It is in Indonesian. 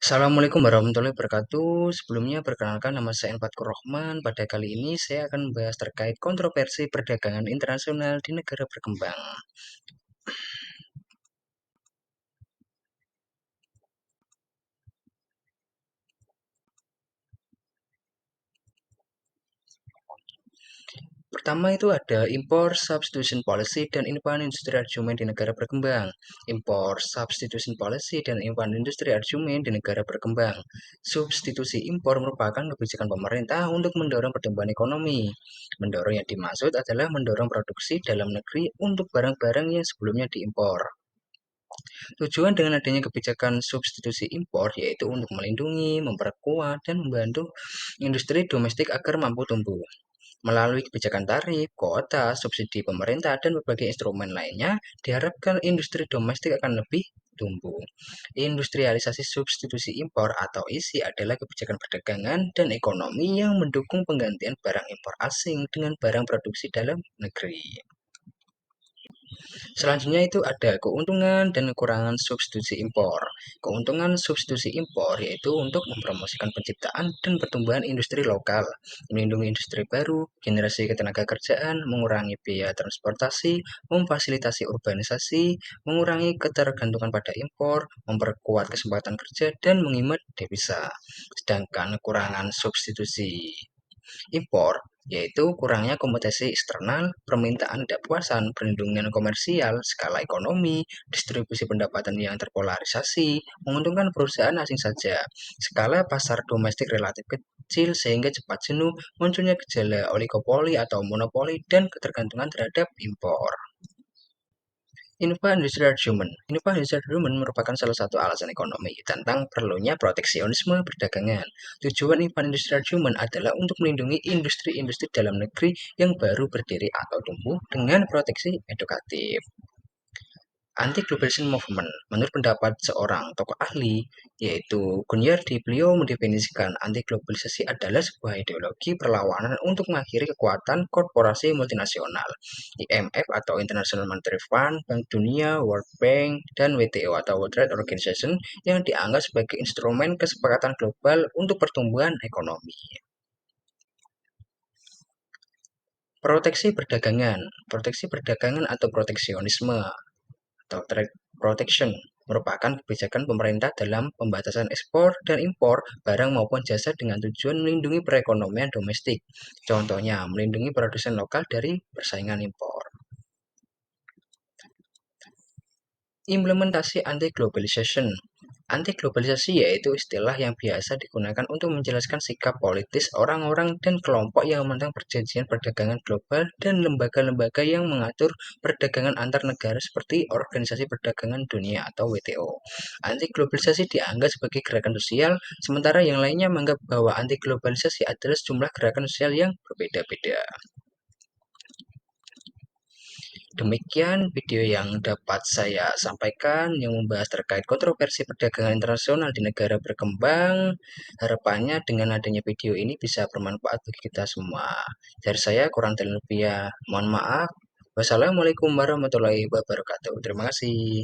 Assalamualaikum warahmatullahi wabarakatuh. Sebelumnya perkenalkan nama saya Fathur Rahman. Pada kali ini saya akan membahas terkait kontroversi perdagangan internasional di negara berkembang. Pertama itu ada import substitution policy dan inbound industry argument di negara berkembang. Import substitution policy dan inbound industry argument di negara berkembang. Substitusi impor merupakan kebijakan pemerintah untuk mendorong pertumbuhan ekonomi. Mendorong yang dimaksud adalah mendorong produksi dalam negeri untuk barang-barang yang sebelumnya diimpor. Tujuan dengan adanya kebijakan substitusi impor yaitu untuk melindungi, memperkuat, dan membantu industri domestik agar mampu tumbuh. Melalui kebijakan tarif, kuota, subsidi pemerintah, dan berbagai instrumen lainnya, diharapkan industri domestik akan lebih tumbuh. Industrialisasi substitusi impor atau ISI adalah kebijakan perdagangan dan ekonomi yang mendukung penggantian barang impor asing dengan barang produksi dalam negeri. Selanjutnya itu ada keuntungan dan kekurangan substitusi impor. Keuntungan substitusi impor yaitu untuk mempromosikan penciptaan dan pertumbuhan industri lokal, melindungi industri baru, generasi ketenaga kerjaan, mengurangi biaya transportasi, memfasilitasi urbanisasi, mengurangi ketergantungan pada impor, memperkuat kesempatan kerja, dan menghemat devisa. Sedangkan kekurangan substitusi impor, yaitu kurangnya kompetisi eksternal, permintaan tidak puasan, perlindungan komersial, skala ekonomi, distribusi pendapatan yang terpolarisasi, menguntungkan perusahaan asing saja. Skala pasar domestik relatif kecil sehingga cepat jenuh, munculnya gejala oligopoli atau monopoli, dan ketergantungan terhadap impor. Infra-industri argument. Infra-industri argument merupakan salah satu alasan ekonomi tentang perlunya proteksionisme perdagangan. Tujuan infra-industri argument adalah untuk melindungi industri-industri dalam negeri yang baru berdiri atau tumbuh dengan proteksi edukatif. Anti-globalization movement, menurut pendapat seorang tokoh ahli, yaitu Gunyardi, beliau mendefinisikan anti-globalisasi adalah sebuah ideologi perlawanan untuk mengakhiri kekuatan korporasi multinasional. IMF atau International Monetary Fund, Bank Dunia, World Bank, dan WTO atau World Trade Organization yang dianggap sebagai instrumen kesepakatan global untuk pertumbuhan ekonomi. Proteksi perdagangan atau proteksionisme atau trade protection merupakan kebijakan pemerintah dalam pembatasan ekspor dan impor barang maupun jasa dengan tujuan melindungi perekonomian domestik. Contohnya, melindungi produsen lokal dari persaingan impor. Implementasi anti-globalization. Anti-globalisasi yaitu istilah yang biasa digunakan untuk menjelaskan sikap politis orang-orang dan kelompok yang menentang perjanjian perdagangan global dan lembaga-lembaga yang mengatur perdagangan antar negara seperti Organisasi Perdagangan Dunia atau WTO. Anti-globalisasi dianggap sebagai gerakan sosial, sementara yang lainnya menganggap bahwa anti-globalisasi adalah sejumlah gerakan sosial yang berbeda-beda. Demikian video yang dapat saya sampaikan yang membahas terkait kontroversi perdagangan internasional di negara berkembang. Harapannya dengan adanya video ini bisa bermanfaat bagi kita semua. Dari saya kurang dan lebih ya, mohon maaf. Wassalamualaikum warahmatullahi wabarakatuh. Terima kasih.